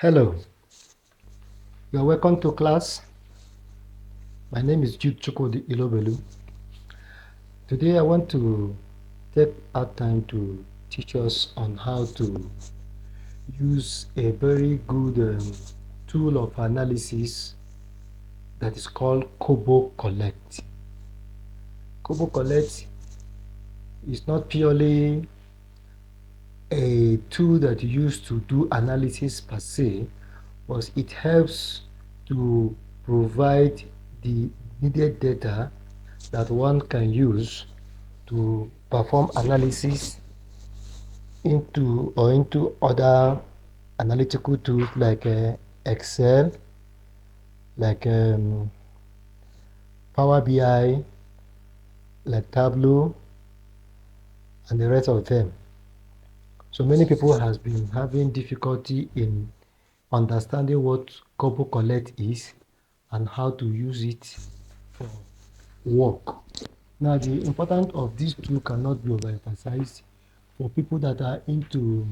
Hello, you are welcome to class. My name is Jude Chukwudi Ilobelu. Today I want to take our time to teach us on how to use a very good tool of analysis that is called Kobocollect. Kobocollect is not purely a tool that you use to do analysis per se, but it helps to provide the needed data that one can use to perform analysis into other analytical tools like Excel, like Power BI, like Tableau, and the rest of them. So many people has been having difficulty in understanding what Kobocollect is and how to use it for work. Now, the importance of this tool cannot be overemphasized for people that are into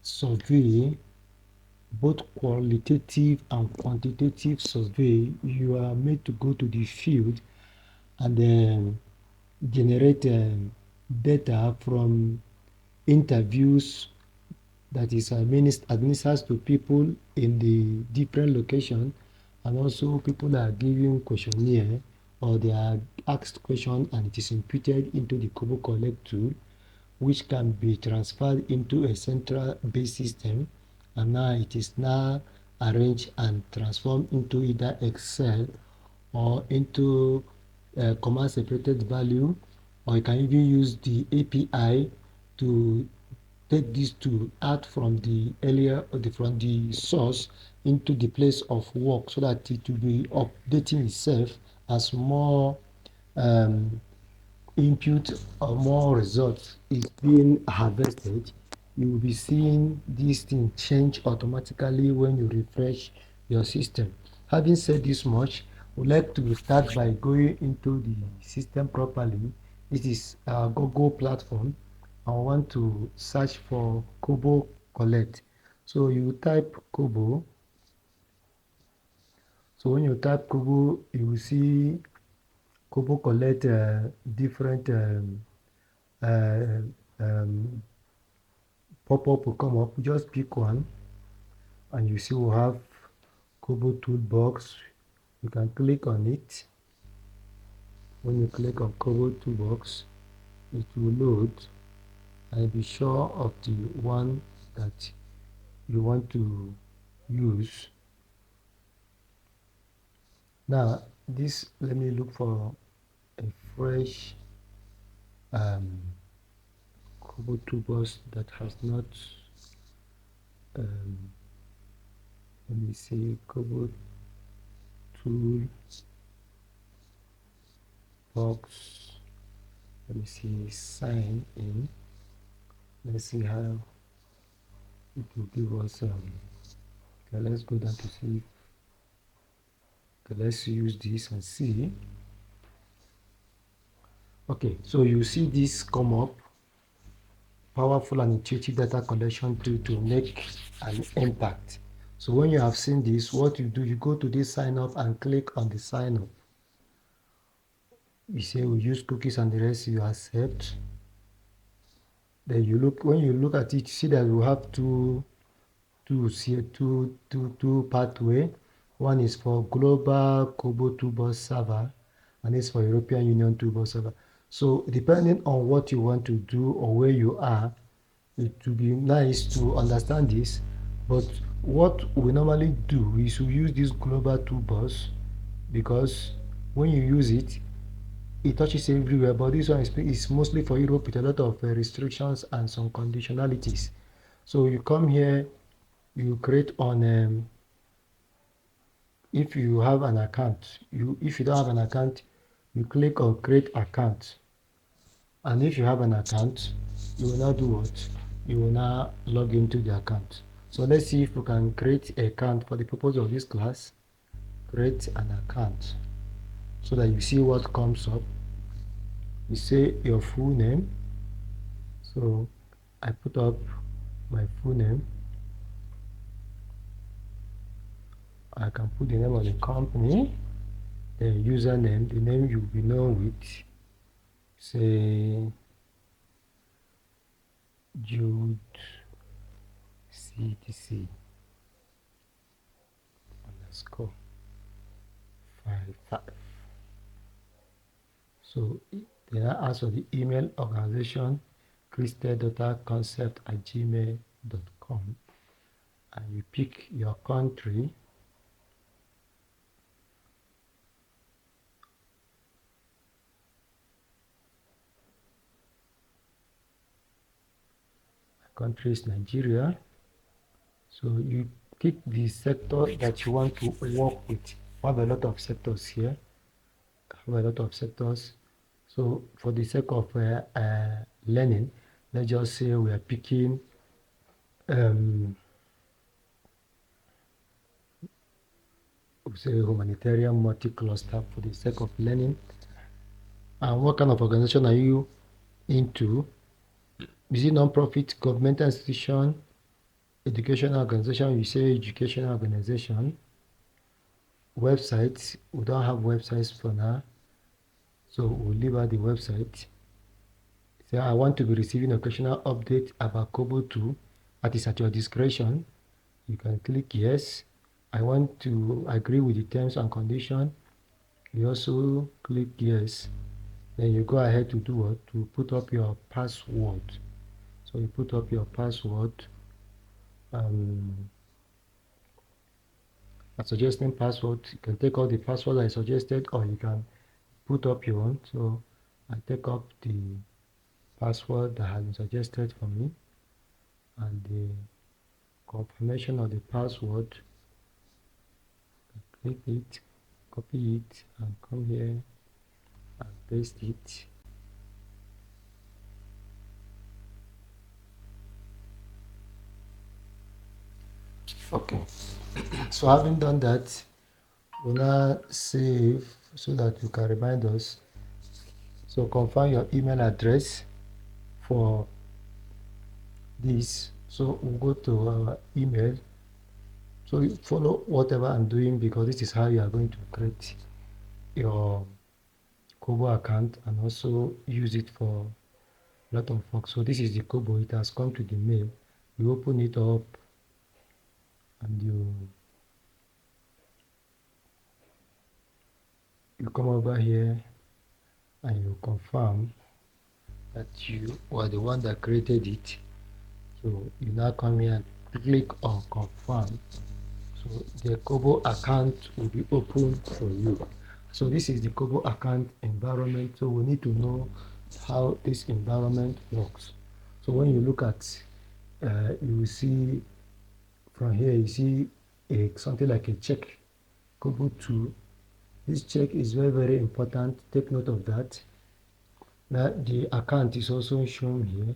survey, both qualitative and quantitative survey. You are made to go to the field and generate data from interviews that is administered to people in the different location, and also people are given questionnaire or they are asked question and it is imputed into the Kobocollect tool, which can be transferred into a central base system, and now it is now arranged and transformed into either Excel or into command separated value, or you can even use the API to take this tool out from the earlier from the source into the place of work so that it will be updating itself as more um, input or more results is being harvested. You will be seeing this thing change automatically when you refresh your system. Having said this much, we'd like to start by going into the system properly. This is our Google platform. I want to search for Kobocollect. So you type Kobo. So when you type Kobo, you will see Kobocollect different uh, um, pop-up will come up. Just pick one and you see we'll have Kobo Toolbox. You can click on it. When you click on Kobo Toolbox, it will load and be sure of the one that you want to use. Now, let me look for a fresh Kobo Toolbox that has not, um, let me see, Kobo Toolbox. Let me see, sign in. Let's see how it will give us. Okay, let's go down to see. Okay, let's use this and see. Okay, so you see this come up. Powerful and intuitive data collection tool to make an impact. So when you have seen this, what you do, you go to this sign up and click on the sign up. You say we use cookies and the rest you accept. Then you look, when you look at it, you see that we have two pathway. One is for global Kobo Toolbox server and it's for European Union Toolbox server. So depending on what you want to do or where you are, it would be nice to understand this. But what we normally do is we use this global toolbox because when you use it, it touches everywhere. But this one is mostly for Europe with a lot of restrictions and some conditionalities. So you come here, you create on if you have an account, if you don't have an account, you click on create account, and if you have an account, you will now do what? You will now log into the account. So let's see if we can create an account for the purpose of this class. Create an account so that you see what comes up. You say your full name. So I put up my full name. I can put the name of the company, the username, the name you'll be known with, say Jude CTC underscore 55. So then I ask for the email organization, christed.concept@gmail.com, and you pick your country. My country is Nigeria. So you pick the sector that you want to work with. I have a lot of sectors here. So for the sake of learning, let's just say we are picking say humanitarian multi-cluster for the sake of learning. And what kind of organization are you into? Is it non-profit, government institution, educational organization? You say educational organization. Websites, we don't have websites for now, so we'll leave out the website. Say I want to be receiving occasional update about Kobo 2. That is at your discretion. You can click yes. I want to agree with the terms and conditions. You also click yes. Then you go ahead to do what? To put up your password. So you put up your password. A suggesting password. You can take out the password I suggested, or you can put up your own. So I take up the password that has been suggested for me, and the confirmation of the password. Click it, copy it, and come here and paste it. Okay, so having done that, we'll now save so that you can remind us. So confirm your email address for this. So we'll go to our email. So you follow whatever I'm doing, because this is how you are going to create your Kobo account and also use it for a lot of work. So this is the Kobo. It has come to the mail. You open it up and you come over here and you confirm that you are the one that created it. So you now come here and click on confirm. So the Kobo account will be open for you. So this is the Kobo account environment. So we need to know how this environment works. So when you look at, you will see from here, you see something like a check, Kobo 2. This check is very, very important. Take note of that. Now the account is also shown here.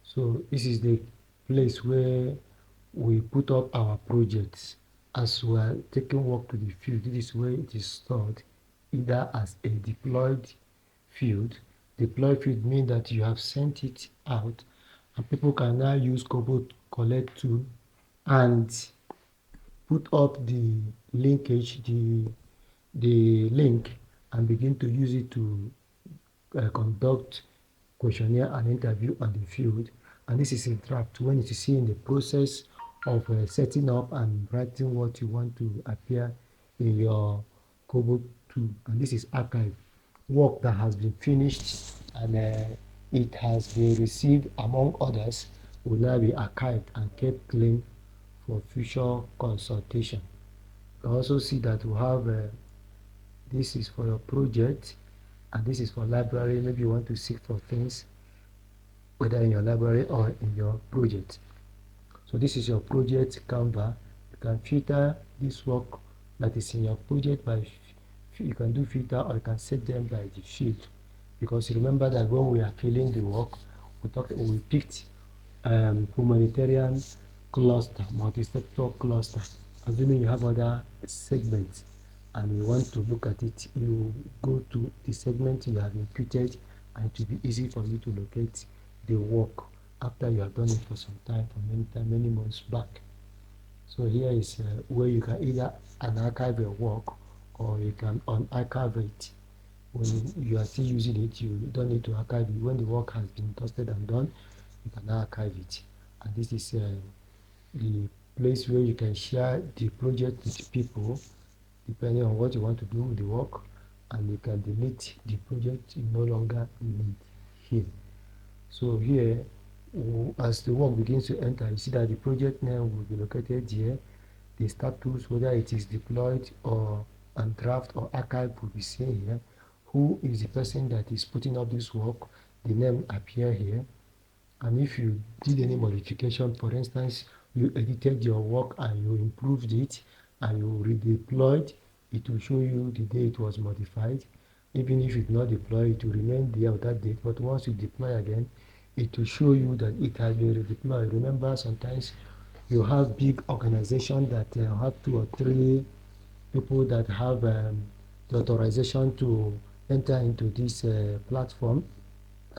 So this is the place where we put up our projects. As we are taking work to the field, this is where it is stored, either as a deployed field. Deployed field means that you have sent it out and people can now use Kobocollect tool and put up the linkage, the link, and begin to use it to conduct questionnaire and interview on the field. And this is in draft when it is still in the process of setting up and writing what you want to appear in your Kobo 2. And this is archive work that has been finished, and it has been received, among others, will now be archived and kept clean for future consultation. You can also see that we have this is for your project, and this is for library. Maybe you want to seek for things whether in your library or in your project. So this is your project Canva. You can filter this work that is in your project by, you can do filter, or you can set them by the field. Because remember that when we are filling the work, we picked humanitarian cluster, multi-sector cluster. Assuming you have other segments and you want to look at it, you go to the segment you have imputed, and it will be easy for you to locate the work after you have done it for some time, for many months back. So here is where you can either unarchive your work or you can unarchive it. When you are still using it, you don't need to archive it. When the work has been tested and done, you can archive it. And this is the place where you can share the project with people depending on what you want to do with the work, and you can delete the project you no longer need here. So here, as the work begins to enter, you see that the project name will be located here. The status, whether it is deployed or and draft or archive, will be seen here. Who is the person that is putting up this work? The name appear here. And if you did any modification, for instance, you edited your work and you improved it and you redeployed, it will show you the day it was modified. Even if it's not deployed, it will remain there with that date. But once you deploy again, it will show you that it has been redeployed. Remember, sometimes you have big organizations that have 2 or 3 people that have the authorization to enter into this platform.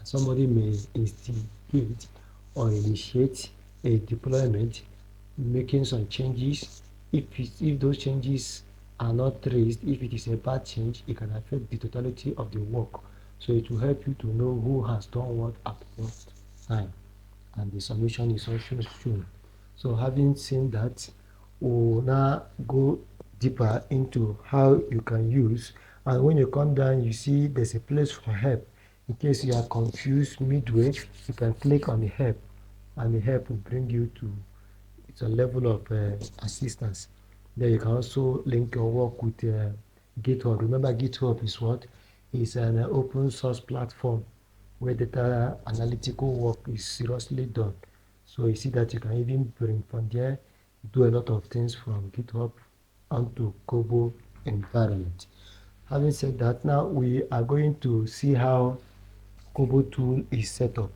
Somebody may instigate or initiate a deployment, making some changes. If those changes are not traced, if it is a bad change, it can affect the totality of the work. So it will help you to know who has done what at what time, and the solution is also shown. So having seen that, we'll now go deeper into how you can use. And when you come down, you see there's a place for help. In case you are confused midway, you can click on the help, and the help will bring you to it's a level of assistance. Then you can also link your work with GitHub. Remember, GitHub is what? It's an open source platform where data analytical work is seriously done. So you see that you can even bring from there, do a lot of things from GitHub onto Kobo environment. Having said that, now we are going to see how Kobo tool is set up.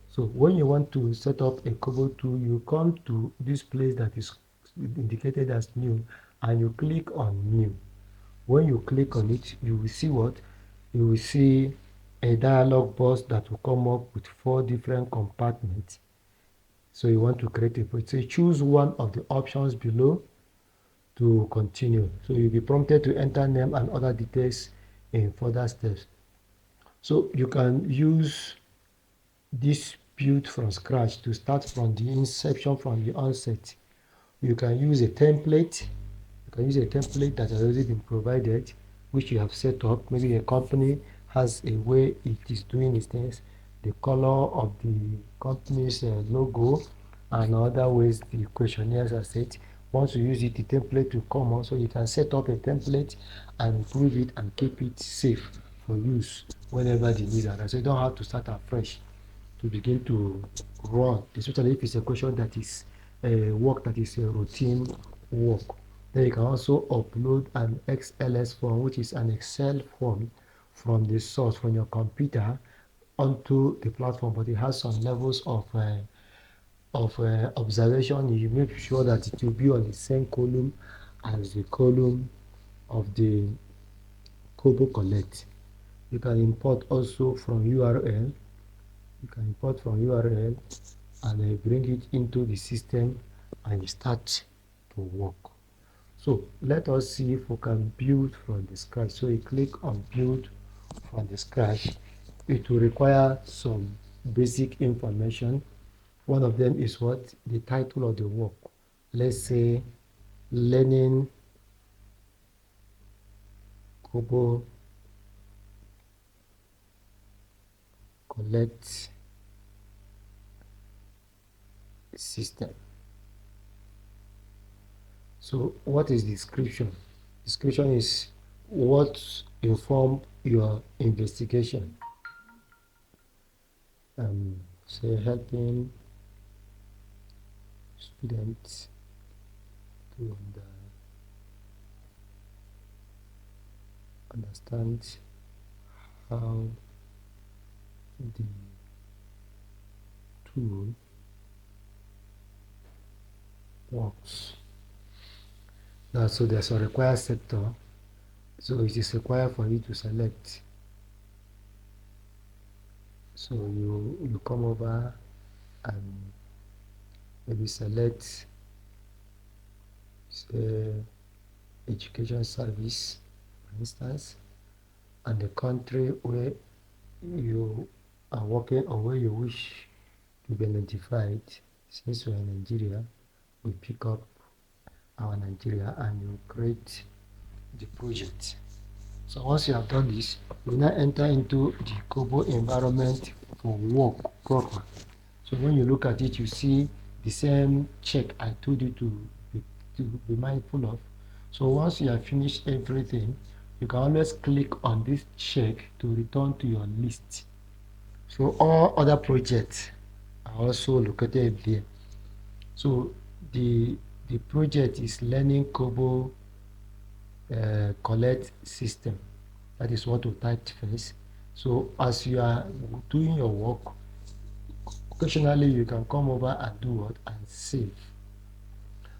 So when you want to set up a Kobo tool, you come to this place that is indicated as new, and you click on new. When you click on it, you will see what? You will see a dialog box that will come up with 4 different compartments. So you want to create a project. So choose one of the options below to continue. So you'll be prompted to enter name and other details in further steps. So you can use this build from scratch to start from the inception, from the onset. You can use a template. You can use a template that has already been provided, which you have set up. Maybe a company has a way it is doing its things, the color of the company's logo, and other ways the questionnaires are set. Once you use it, the template will come on, so you can set up a template and improve it and keep it safe for use whenever the need arises. So you don't have to start afresh to begin to run, especially if it's a question that is a work that is a routine work. Then you can also upload an XLS form, which is an Excel form from the source from your computer onto the platform, but it has some levels of observation. You make sure that it will be on the same column as the column of the Kobocollect. You can import also from URL. You can import from URL and bring it into the system and you start to work. So let us see if we can build from the scratch. So you click on build from the scratch. It will require some basic information. One of them is what? The title of the work. Let's say learning Kobo Collect system. So what is description? Description is what inform your investigation. Say helping students to understand how the tool works. Now, so there's a required sector. So it is required for you to select. So you come over and maybe select education service, for instance, and the country where you are working or where you wish to be identified. Since we are in Nigeria, we pick up our Nigeria and you create the project. So once you have done this, you now enter into the Kobo environment for work proper. So when you look at it, you see the same check I told you to be mindful of. So once you have finished everything, you can always click on this check to return to your list. So all other projects are also located there. So the project is learning Kobo collect system. That is what we typed first. So as you are doing your work, occasionally you can come over and do what and save.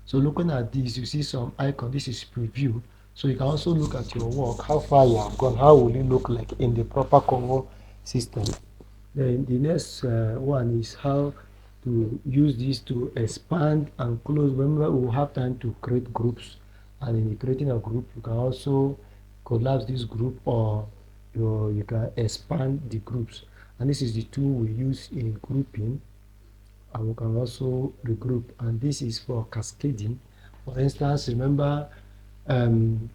So looking at this, you see some icon. This is preview. So you can also look at your work, how far you have gone, how will it look like in the proper Congo system. Then the next one is how to use this to expand and close. Remember, we will have time to create groups, and in creating a group, you can also collapse this group, or you can expand the groups. And this is the tool we use in grouping, and we can also regroup. And this is for cascading. For instance, remember, some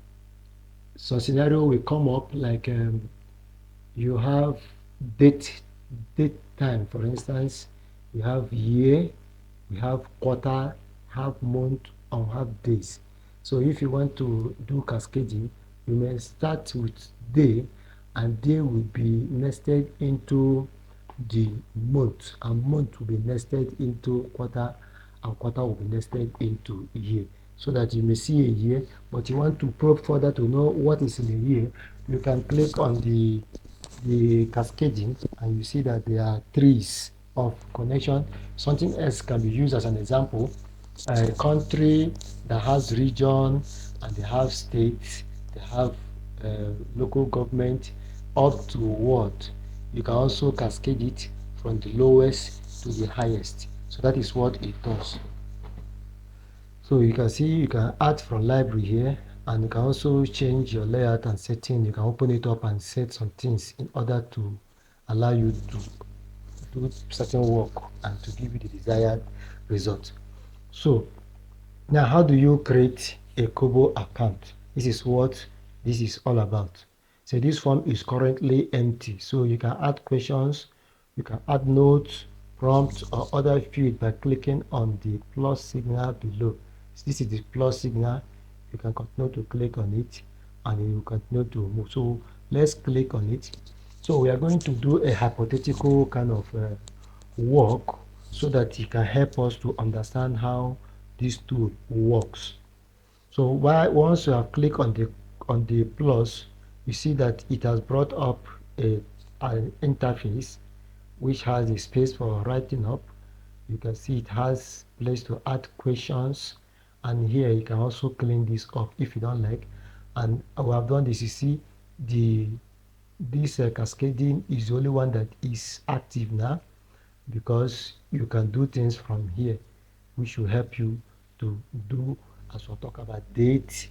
scenario will come up like you have date time. For instance, you have year, we have quarter, half month, or half days. So if you want to do cascading, you may start with day, and day will be nested into the month, and month will be nested into quarter, and quarter will be nested into year, so that you may see a year, but you want to probe further to know what is in a year. You can click on the cascading, and you see that there are trees of connection. Something else can be used as an example. A country that has region, and they have states, they have local government, up to what? You can also cascade it from the lowest to the highest. So that is what it does. So you can see you can add from library here, and you can also change your layout and setting. You can open it up and set some things in order to allow you to do certain work and to give you the desired result. So now, how do you create a Kobo account? This is what this is all about. So this form is currently empty. So you can add questions, you can add notes, prompts, or other field by clicking on the plus signal below. So this is the plus signal. You can continue to click on it, and you continue to move. So let's click on it. So we are going to do a hypothetical kind of work, so that it can help us to understand how this tool works. So once you have clicked on the plus, you see that it has brought up an interface which has a space for writing up. You can see it has place to add questions, and here you can also clean this up if you don't like. And we have done this. You see this cascading is the only one that is active now, because you can do things from here, which will help you to do, as we'll talk about date,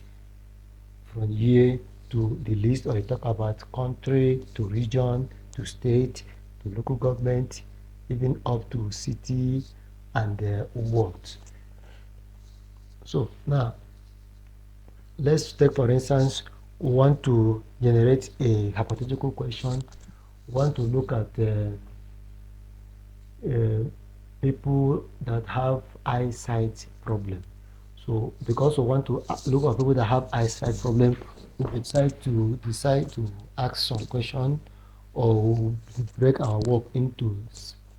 from year to the list, or you talk about country to region to state to local government, even up to city and world. So now let's take, for instance, we want to generate a hypothetical question. We want to look at people that have eyesight problem. So because we want to look at people that have eyesight problem, we decide to ask some question, or we break our work into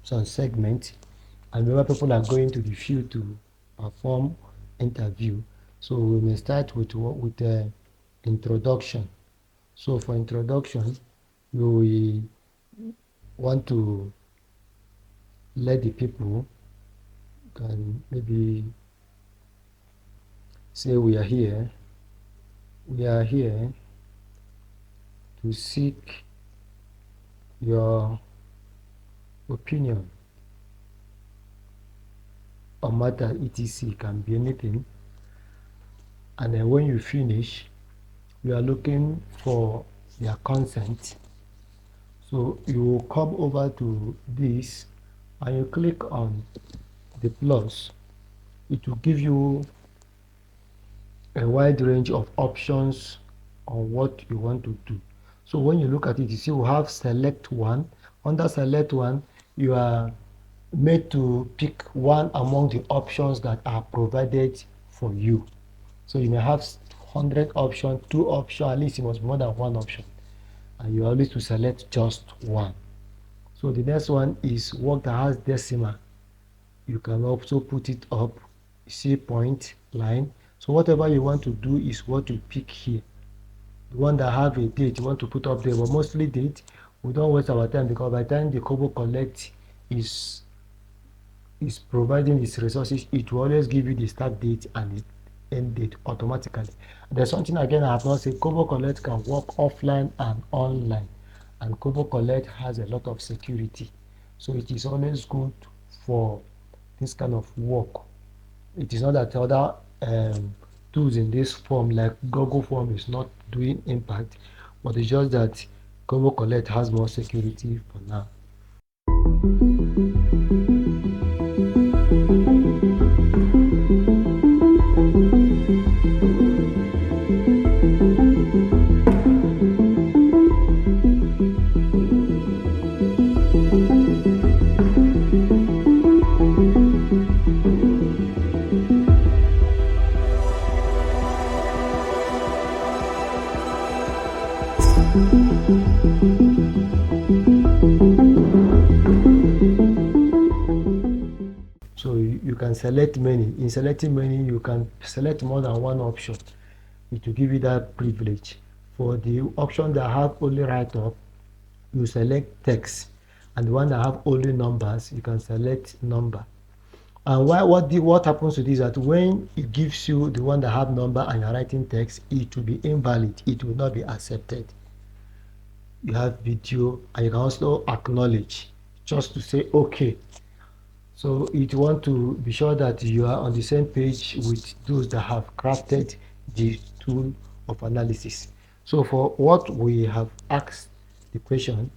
some segments. And remember, people are going to the field to perform interview. So we may start with introduction. So for introduction, we want to let the people can maybe say we are here to seek your opinion on matter etc. Can be anything. And then when you finish, you are looking for their consent. So you will come over to this and you click on the plus. It will give you a wide range of options on what you want to do. So when you look at it, you see we have select one. Under select one, you are made to pick one among the options that are provided for you. So you may have 100 options, 2 options, at least it must be more than one option. And you are always to select just one. So the next one is work that has decimal. You can also put it up, see point, line. So whatever you want to do is what you pick here. The one that have a date you want to put up there, but mostly date. We don't waste our time because by the time the Kobocollect is providing its resources, it will always give you the start date and the end date automatically. There's something again I have not said. Kobocollect can work offline and online, and Kobocollect has a lot of security, so it is always good for this kind of work. It is not that other tools in this form like Google Form is not doing impact, but it's just that Kobocollect has more security for now. So you can select many. In selecting many, you can select more than one option. It will give you that privilege. For the option that have only write-up, you select text, and the one that have only numbers, you can select number. And what happens to this is that when it gives you the one that have number and you're writing text, it will be invalid. It will not be accepted. You have video, and you can also acknowledge just to say okay. So it want to be sure that you are on the same page with those that have crafted the tool of analysis. So for what we have asked the question,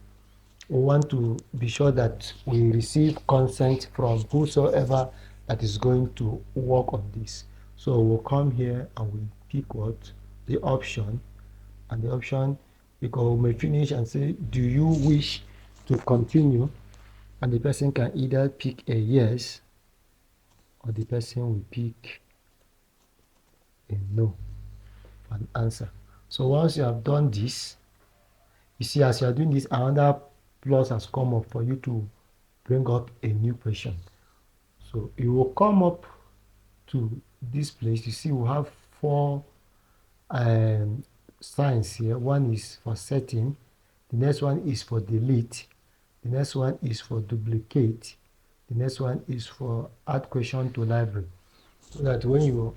we want to be sure that we receive consent from whosoever that is going to work on this. So we'll come here and we pick what? The option. And the option, because we may finish and say, do you wish to continue? And the person can either pick a yes, or the person will pick a no, an answer. So once you have done this, you see as you are doing this, another plus has come up for you to bring up a new question. So you will come up to this place. You see we have 4 signs here. One is for setting, the next one is for delete, the next one is for duplicate, the next one is for add question to library. So that when you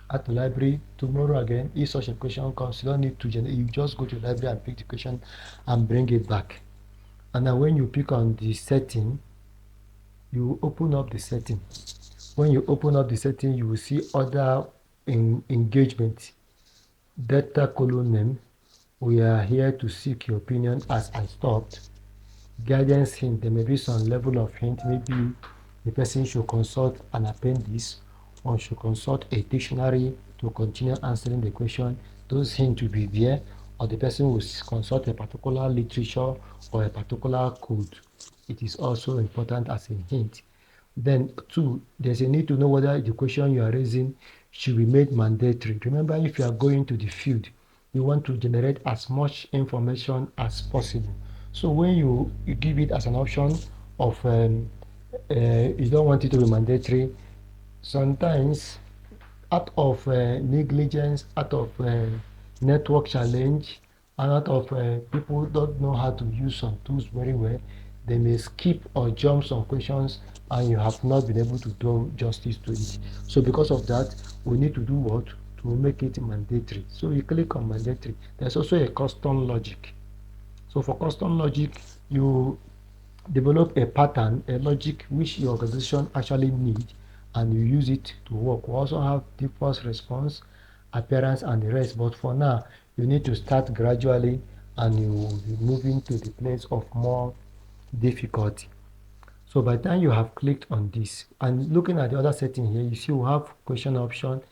add to library tomorrow again, if such a question comes, you don't need to generate, you just go to the library and pick the question and bring it back. And then when you pick on the setting, you open up the setting. When you open up the setting, you will see other engagement. Data column name, we are here to seek your opinion as I stopped. Guidance hint, there may be some level of hint. Maybe the person should consult an appendix or should consult a dictionary to continue answering the question. Those hints will be there, or the person will consult a particular literature or a particular code. It is also important as a hint. Then 2, there's a need to know whether the question you are raising should be made mandatory. Remember, if you are going to the field, you want to generate as much information as possible. So when you give it as an option of you don't want it to be mandatory, sometimes out of negligence, out of network challenge, and out of people don't know how to use some tools very well, they may skip or jump some questions and you have not been able to do justice to it. So because of that, we need to do what? To make it mandatory. So you click on mandatory. There's also a custom logic. So for custom logic, you develop a pattern, a logic which your organization actually need, and you use it to work. We also have default response appearance and the rest. But for now, you need to start gradually and you will be moving to the place of more difficulty. So by the time you have clicked on this and looking at the other setting here, you see we have question option.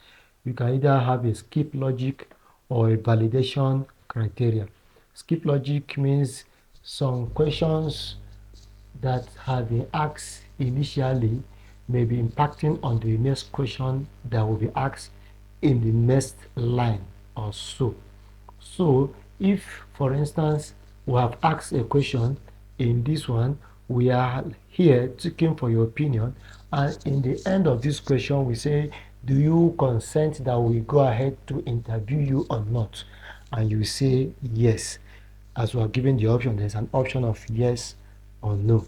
You can either have a skip logic or a validation criteria. Skip logic means some questions that have been asked initially may be impacting on the next question that will be asked in the next line or so. So if, for instance, we have asked a question in this one, we are here seeking for your opinion, and in the end of this question, we say, do you consent that we go ahead to interview you or not? And you say yes. As we are given the option, there's an option of yes or no.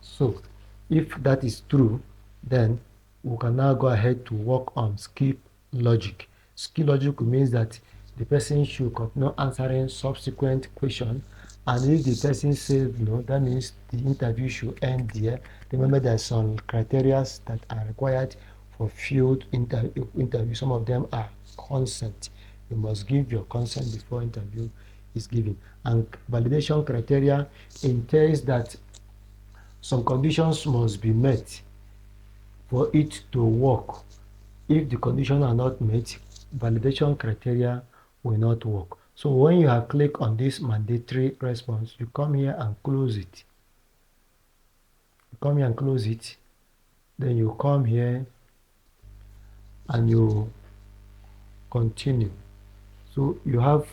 So if that is true, then we can now go ahead to work on skip logic. Skip logic means that the person should continue answering subsequent question, and if the person says no, that means the interview should end there. Remember, there are some criteria that are required for field interview. Some of them are consent. You must give your consent before interview is given. And validation criteria entails that some conditions must be met for it to work. If the conditions are not met, validation criteria will not work. So when you have clicked on this mandatory response, you come here and close it. You come here and close it. Then you come here and you continue. So you have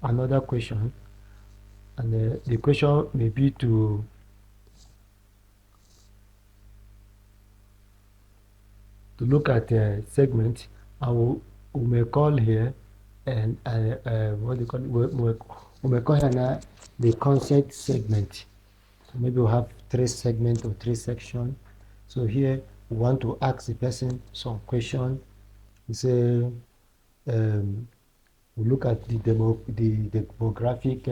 another question, and the question may be to look at a segment. We may call here and what do you call it? We may call here now the concept segment. So maybe we'll have 3 segments or 3 sections. So here we want to ask the person some question. We say we look at the demographic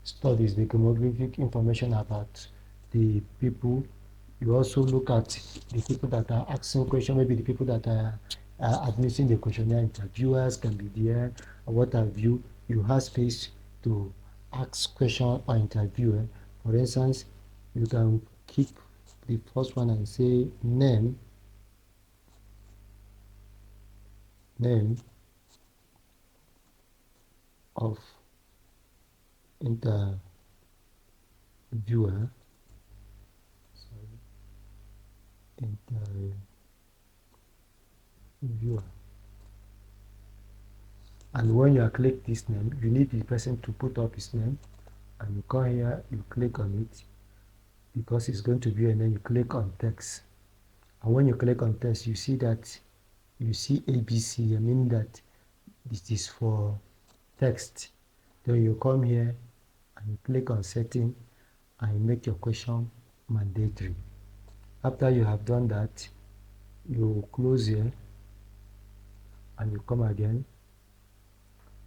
studies, the demographic information about the people. You also look at the people that are asking questions, maybe the people that are administering the questionnaire, interviewers can be there, or what have you. You have space to ask question or interviewer. For instance, you can keep the first one and say name of interviewer. Interviewer. And when you click this name, you need the person to put up his name, and you come here, you click on it because it's going to be, and then you click on text. And when you click on text, you see that you see ABC, meaning that this is for text. Then you come here and you click on setting and you make your question mandatory. After you have done that, you close here and you come again,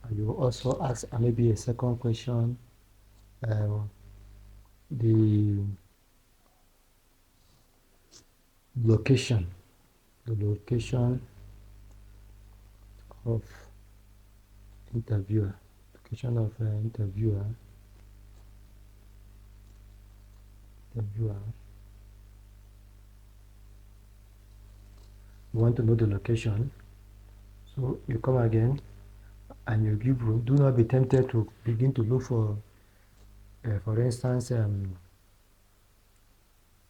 and you also ask maybe a second question. The location of interviewer. Interviewer. You want to know the location, so you come again and you give room. Do not be tempted to begin to look for instance,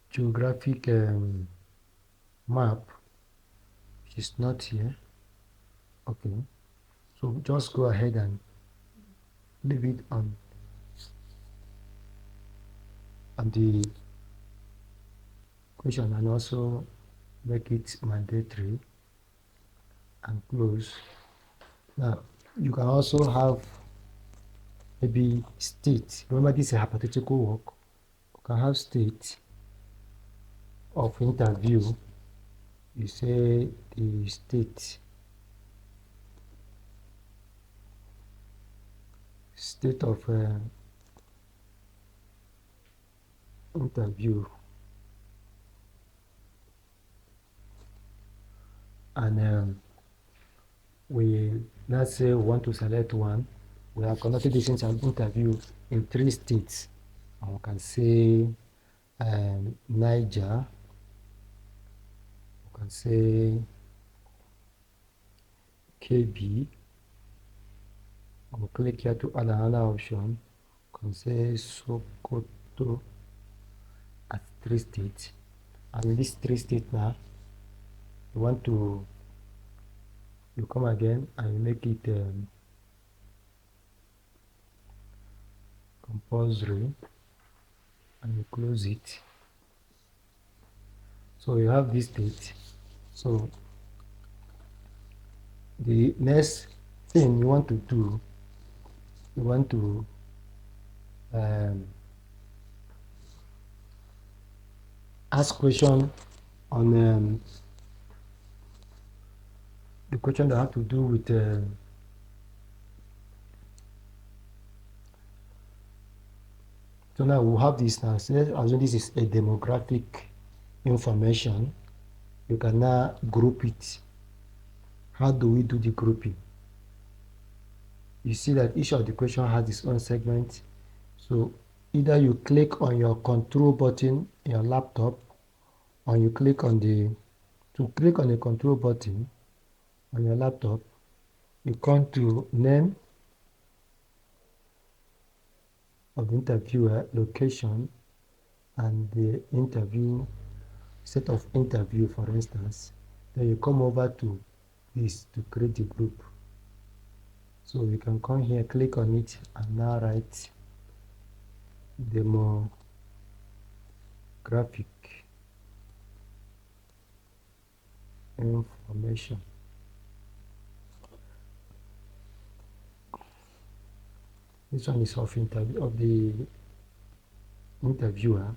geographic map, which is not here. Okay, so just go ahead and leave it on the question, and also make it mandatory and close. Now you can also have maybe state. Remember, this is a hypothetical work. You can have state of interview. You say the state of interview, and we let's say we want to select one. We are conducting this interview in 3 states, and we can say Niger, we can say KB. We'll click here to add another option. We can say Sokoto at 3 states. And in this 3 states now, you want to you come again and you make it compulsory, and you close it. So you have this state. So the next thing you want to do, you want to ask question on the question that have to do with so now we'll have this now. So let's assume this is a demographic information. You can now group it. How do we do the grouping? You see that each of the question has its own segment. So either you click on your control button in your laptop, or you click on the control button on your laptop, you come to name of the interviewer, location, and the interview set of interview, for instance. Then you come over to this to create the group. So you can come here, click on it, and now write demographic information. This one is of the interviewer.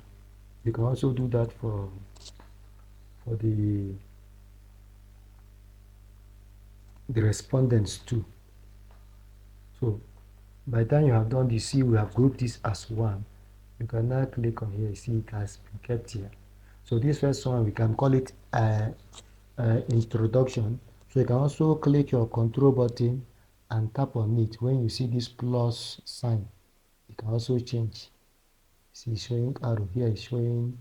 You can also do that for the respondents too. So by the time you have done this, see we have grouped this as one. You can now click on here, see it has been kept here. So this first one, we can call it introduction. So you can also click your control button and tap on it. When you see this plus sign, you can also change. See, showing arrow here is showing,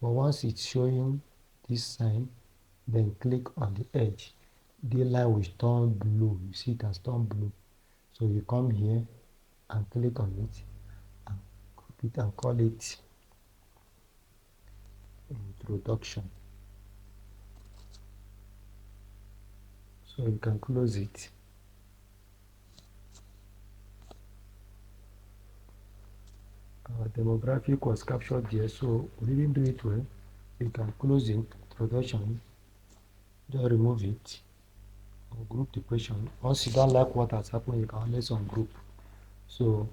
but once it's showing this sign, then click on the edge. The line will turn blue. You see it has turned blue. So you come here and click on it and group it and call it introduction. So you can close it. Our demographic was captured here, so we didn't do it well. You can close the introduction, just remove it, or group the question. Once you don't like what has happened, you can always ungroup. So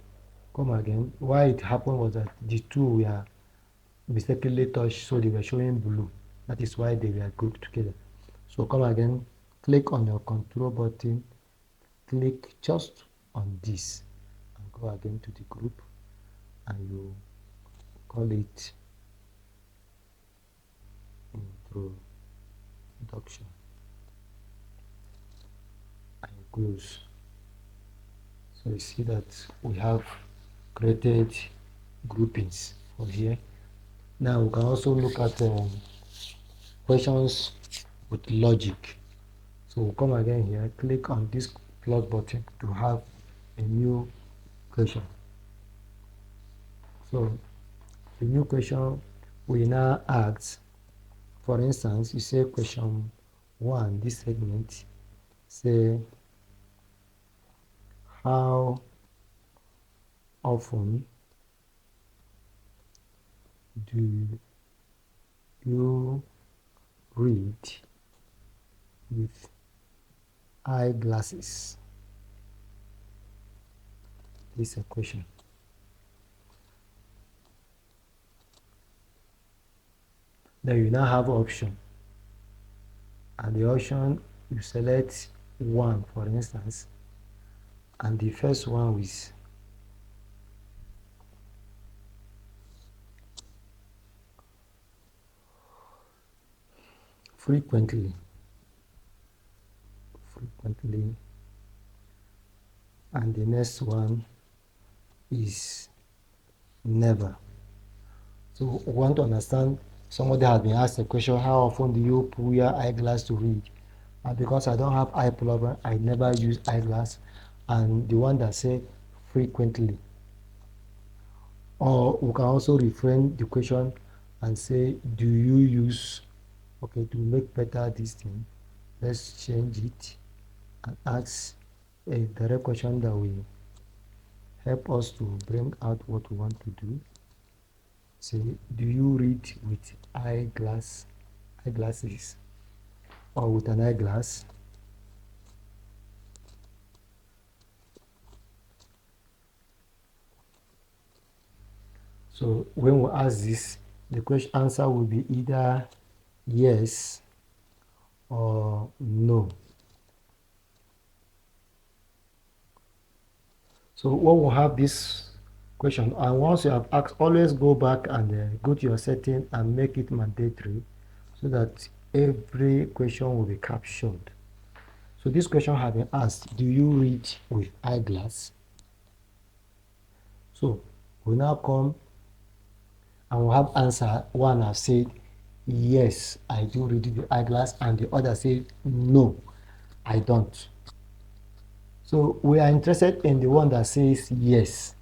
come again. Why it happened was that the two were mistakenly touched, so they were showing blue. That is why they were grouped together. So come again, click on your control button, click just on this, and go again to the group, and you call it introduction, and you close. So you see that we have created groupings for here. Now we can also look at questions with logic. So we'll come again here, click on this plus button to have a new question. So the new question we now ask, for instance, you say question 1, this segment, say how often do you read with eyeglasses? This is a question. Then you now have option, and the option you select 1, for instance, and the first one is frequently frequently. And the next one is never. So we want to understand, somebody has been asked a question, how often do you wear eyeglass to read? And because I don't have eye problem, I never use eyeglass. And the one that say frequently. Or we can also reframe the question and say, do you use, okay, to make better this thing, let's change it and ask a direct question that will help us to bring out what we want to do. Say, do you read with eyeglasses or with an eyeglass? So when we ask this, the question answer will be either yes or no. So when we have this question, and once you have asked, always go back and go to your setting and make it mandatory so that every question will be captured. So this question has been asked, do you read with eyeglass? So we now come and we have answer. One have said, yes, I do read with eyeglass, and the other said, no, I don't. So we are interested in the one that says yes.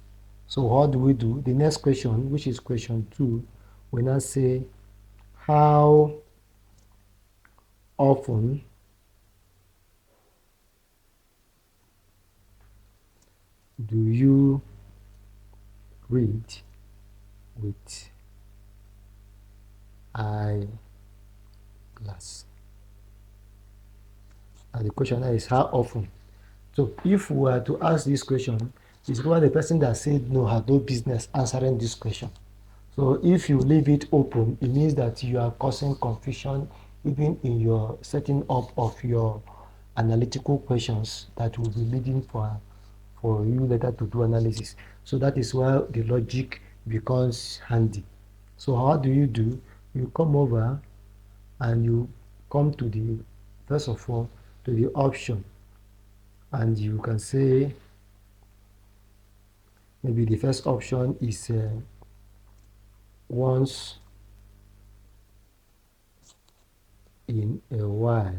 So what do we do? The next question, which is question 2, we now say, how often do you read with eyeglass? And the question is how often? So if we were to ask this question, it's because the person that said no had no business answering this question. So if you leave it open, it means that you are causing confusion even in your setting up of your analytical questions that will be leading for you later to do analysis. So that is why the logic becomes handy. So how do? You come over and you come to the, first of all, to the option, and you can say, maybe the first option is once in a while.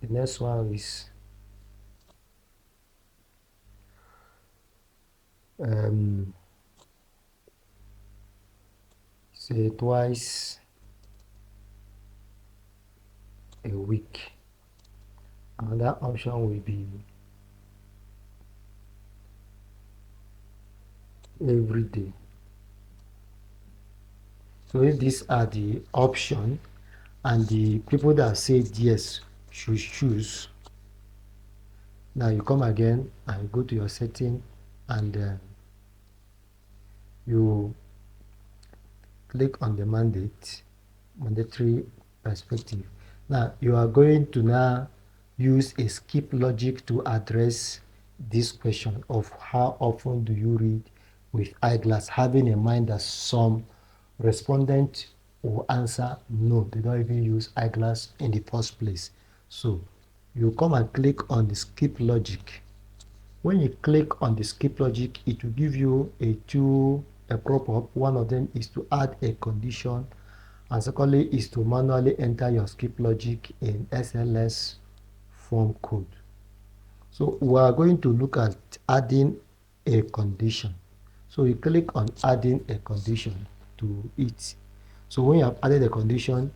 The next one is say twice a week. Another option will be every day. So if these are the option and the people that said yes should choose, now you come again and go to your setting and you click on the mandatory perspective. Now you are going to now use a skip logic to address this question of how often do you read with eyeglass, having in mind that some respondents will answer no, they don't even use eyeglass in the first place. So you come and click on the skip logic. When you click on the skip logic, it will give you a pop-up. One of them is to add a condition, and secondly is to manually enter your skip logic in SLS form code. So we are going to look at adding a condition. So you click on adding a condition to it. So when you have added a condition,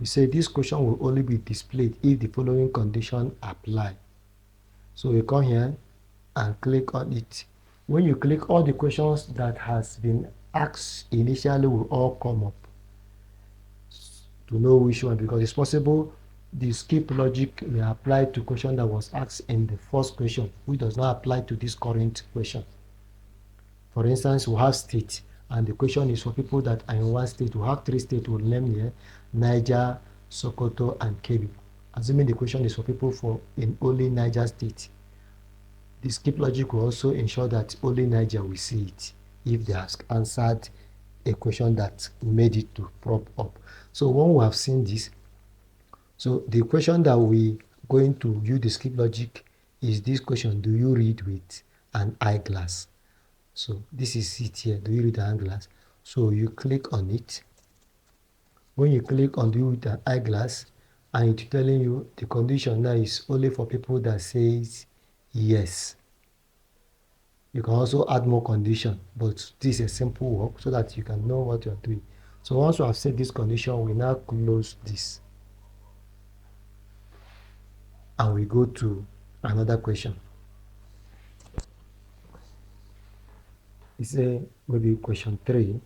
you say this question will only be displayed if the following condition apply. So you come here and click on it. When you click, all the questions that has been asked initially will all come up to know which one, because it's possible the skip logic may apply to question that was asked in the first question, which does not apply to this current question. For instance, we have state, and the question is for people that are in one state. We have 3 states we'll name here: Niger, Sokoto, and Kebbi. Assuming the question is for people in only Niger state, the skip logic will also ensure that only Niger will see it if they have answered a question that made it to prop up. So when we have seen this, So the question that we going to use the skip logic is this question: do you read with an eyeglass? So this is it here. Do you read an eyeglass? So you click on it. When you click on do you read an eyeglass, and it's telling you the condition now is only for people that says yes. You can also add more condition, but this is a simple work so that you can know what you are doing. So once you have set this condition, we now close this and we go to another question. It say maybe question 3. It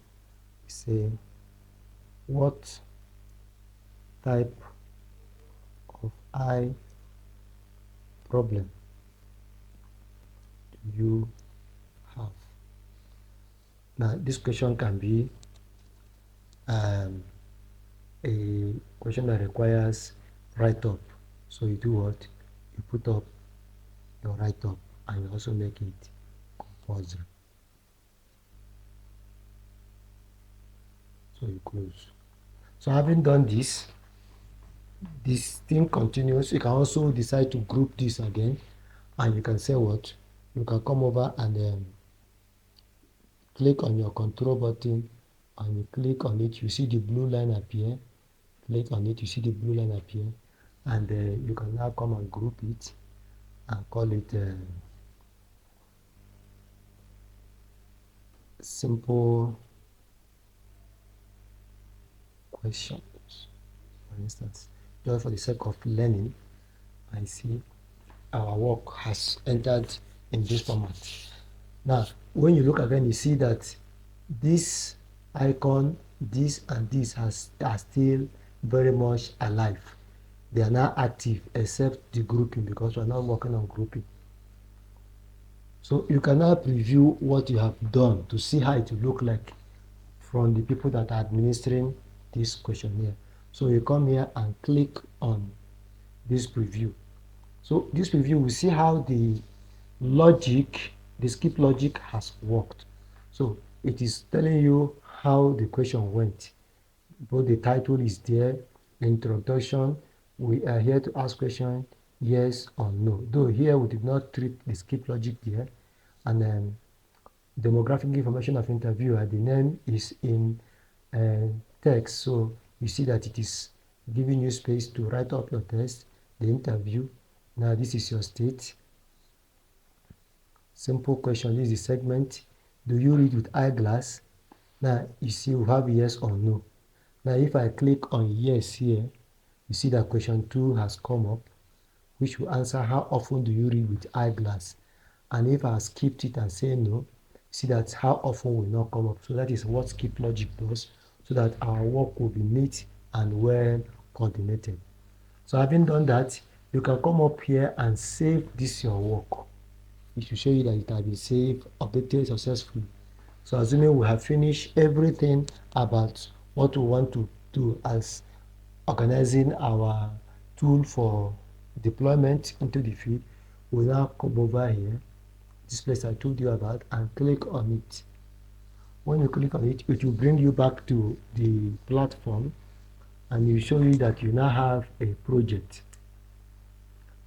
say what type of eye problem do you have? Now this question can be a question that requires write-up. So you do what? You put up your write-up and you also make it compulsory. So you close. So having done this thing continues. You can also decide to group this again, and you can say what? You can come over and click on your control button, and you click on it. You see the blue line appear. Click on it. You see the blue line appear, and you can now come and group it and call it simple questions. For instance, just for the sake of learning, I see our work has entered in this format. Now, when you look again, you see that this icon, this and this are still very much alive. They are now active except the grouping, because we are now working on grouping. So you can now preview what you have done to see how it will look like from the people that are administering this questionnaire. So you come here and click on this preview. So this preview, we see how the logic, the skip logic has worked. So it is telling you how the question went. Both the title is there, introduction. We are here to ask question, yes or no. Though here we did not treat the skip logic there. And then demographic information of interviewer, the name is in text. So you see that it is giving you space to write up your test, the interview. Now this is your state. Simple question, this is the segment. Do you read with eyeglass? Now you see we have yes or no. Now if I click on yes here, you see that question 2 has come up, which will answer how often do you read with eyeglass. And if I skipped it and say no, see that how often will not come up. So that is what skip logic does, so that our work will be neat and well coordinated. So having done that, you can come up here and save this your work. It will show you that it has been saved, updated successfully. So assuming we have finished everything about what we want to do as organizing our tool for deployment into the field, we now come over here, this place I told you about, and click on it. When you click on it, it will bring you back to the platform, and it will show you that you now have a project.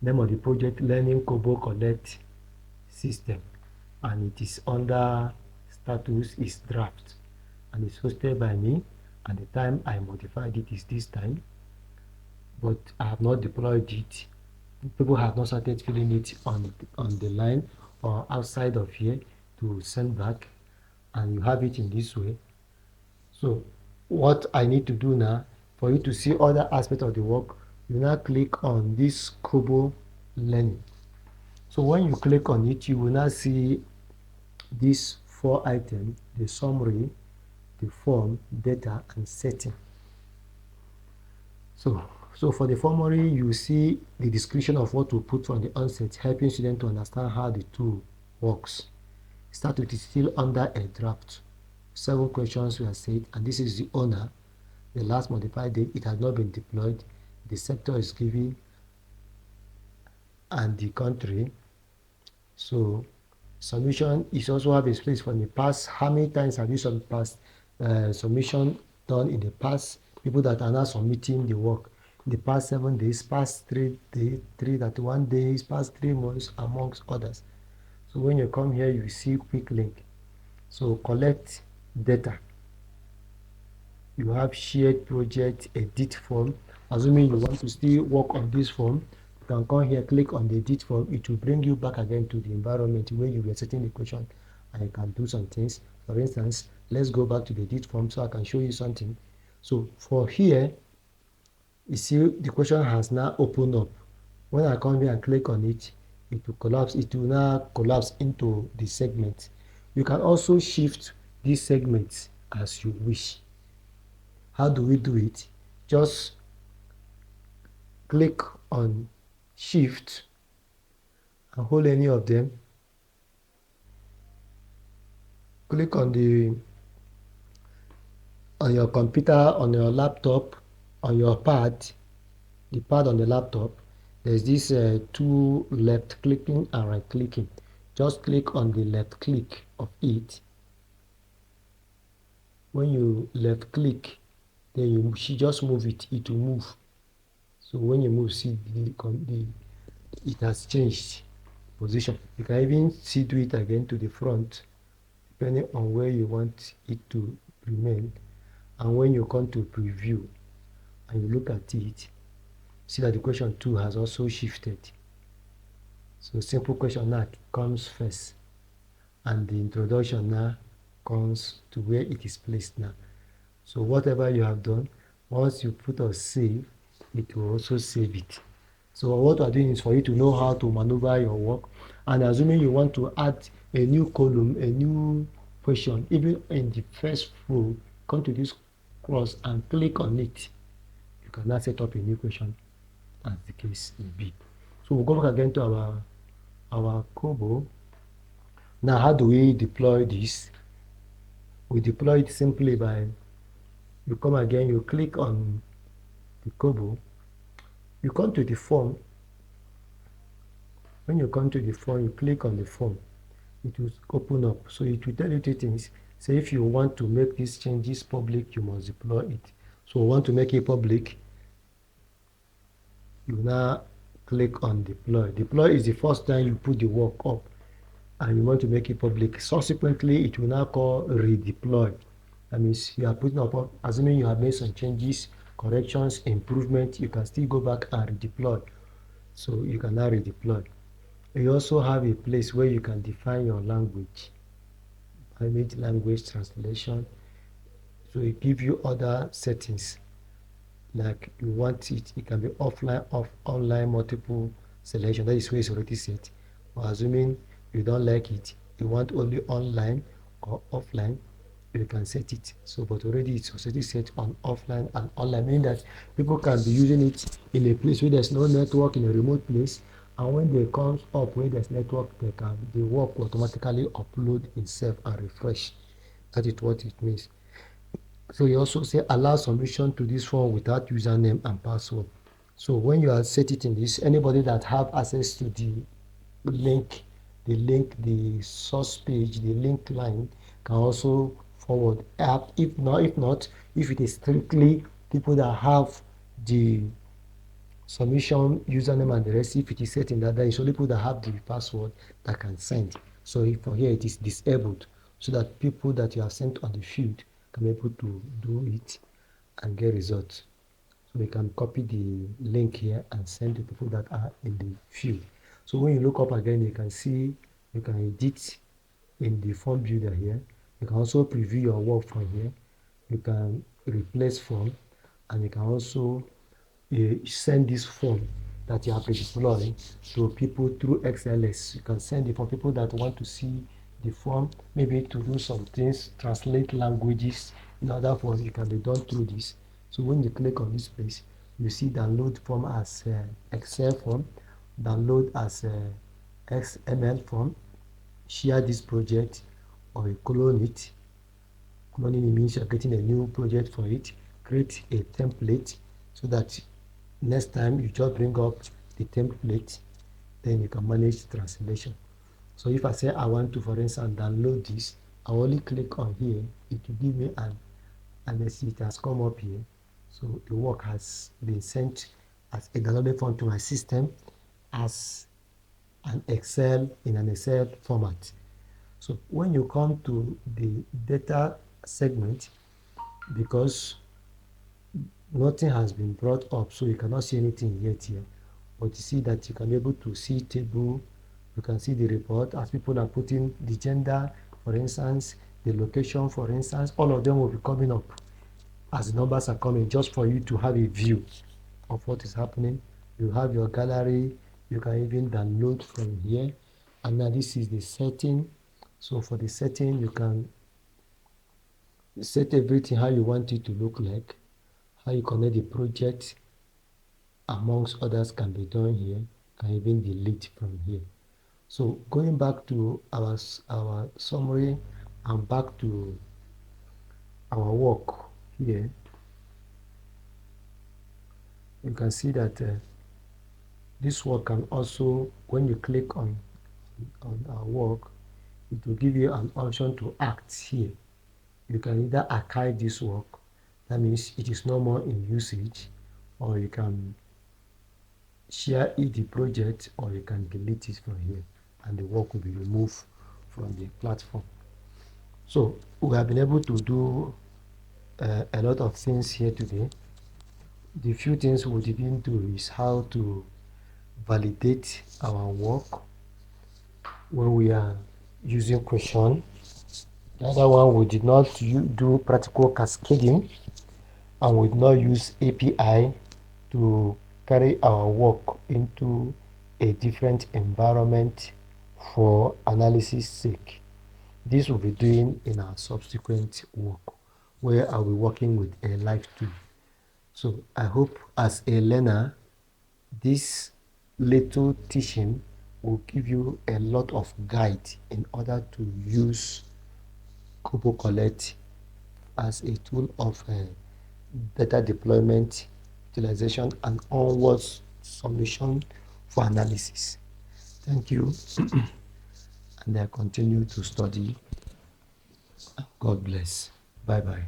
Name of the project, Learning Kobocollect System, and it is under status is draft, and it's hosted by me, and the time I modified it is this time, but I have not deployed it. People have not started filling it on the line or outside of here to send back, and you have it in this way. So what I need to do now, for you to see other aspects of the work, you now click on this Kobo Learning. So when you click on it, you will now see these 4 items: the summary, the form, data, and setting. So for the summary, you see the description of what to put from the onset, helping students to understand how the tool works. Start with it still under a draft. 7 questions were said, and this is the owner. The last modified date, it has not been deployed. The sector is given, and the country. So submission is also have a place for the past. How many times have you submission done in the past? People that are now submitting the work. the past 7 days, past 3 days, 331 days, past 3 months, amongst others. So when you come here, you see quick link. So collect data. You have shared project, edit form. Assuming you want to still work on this form, you can come here, click on the edit form. It will bring you back again to the environment where you were setting the question and you can do some things. For instance, let's go back to the edit form so I can show you something. So for here, you see the question has now opened up. When I come here and click on it, it will collapse. It will now collapse into the segment. You can also shift these segments as you wish. How do we do it? Just click on shift and hold any of them. Click on your computer, on your laptop, on your pad, the pad on the laptop. There's this two left clicking and right clicking. Just click on the left click of it. When you left click, then you just move it. It will move. So when you move, see it has changed position. You can even see do it again to the front, depending on where you want it to remain. And when you come to preview and you look at it, see that the question 2 has also shifted. So simple question now comes first, and the introduction now comes to where it is placed now. So whatever you have done, once you put on save, it will also save it. So what we are doing is for you to know how to maneuver your work. And assuming you want to add a new column, a new question, even in the first row, come to this cross and click on it. You can now set up a new question as the case may be. So we'll go back again to our Kobo. Now, how do we deploy this? We deploy it simply by, you come again, you click on the Kobo, you come to the form. When you come to the form, you click on the form, it will open up. So it will tell you two things. Say if you want to make these changes public, you must deploy it. So we want to make it public. You now click on deploy. Deploy is the first time you put the work up and you want to make it public. Subsequently, it will now call redeploy. That means you are putting up, assuming you have made some changes, corrections, improvement, you can still go back and redeploy. So you can now redeploy. You also have a place where you can define your language, image language translation. So it gives you other settings. Like you want it can be offline, online, multiple selection. That is where it's already set. But assuming you don't like it, you want only online or offline, you can set it. So, but already it's already set on offline and online, meaning that people can be using it in a place where there's no network, in a remote place, and when they come up where there's network, the work will automatically upload itself and refresh. That is what it means. So you also say allow submission to this form without username and password. So when you are set it in this, anybody that have access to the link, the source page, the link line can also forward. If it is strictly people that have the submission username and the rest, if it is set in that, there is only people that have the password that can send. So if for here it is disabled, so that people that you have sent on the field can be able to do it and get results. So we can copy the link here and send to people that are in the field. So when you look up again, you can see, you can edit in the form builder here. You can also preview your work from here. You can replace form, and you can also send this form that you have deployed to people through XLS. You can send it for people that want to see the form, maybe to do some things, translate languages in other forms. It can be done through this. So when you click on this place, you see download form as Excel form, download as XML form, share this project, or you clone it. Cloning means you're getting a new project for it. Create a template so that next time you just bring up the template, then you can manage translation. So if I say I want to, for instance, download this, I only click on here. It will give me and I see it has come up here. So the work has been sent as a downloaded form to my system as an Excel in an Excel format. So when you come to the data segment, because nothing has been brought up, so you cannot see anything yet here, but you see that you can be able to see table, you can see the report as people are putting the gender, for instance, the location, for instance, all of them will be coming up as the numbers are coming, just for you to have a view of what is happening. You have your gallery, you can even download from here. And now this is the setting. So for the setting, you can set everything how you want it to look like, how you connect the project, amongst others, can be done here. Can even delete from here. So going back to our summary and back to our work here, you can see that this work can also, when you click on our work, it will give you an option to act here. You can either archive this work, that means it is no more in usage, or you can share it the project, or you can delete it from here and the work will be removed from the platform. So we have been able to do a lot of things here today. The few things we didn't do is how to validate our work when we are using question. The other one, we did not do practical cascading, and we did not use API to carry our work into a different environment for analysis sake. This we'll be doing in our subsequent work, where I'll be working with a live tool. So I hope as a learner, this little teaching will give you a lot of guide in order to use Kobocollect as a tool of data deployment, utilization, and onwards solution for analysis. Thank you, and I continue to study. God bless. Bye-bye.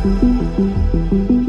Thank you.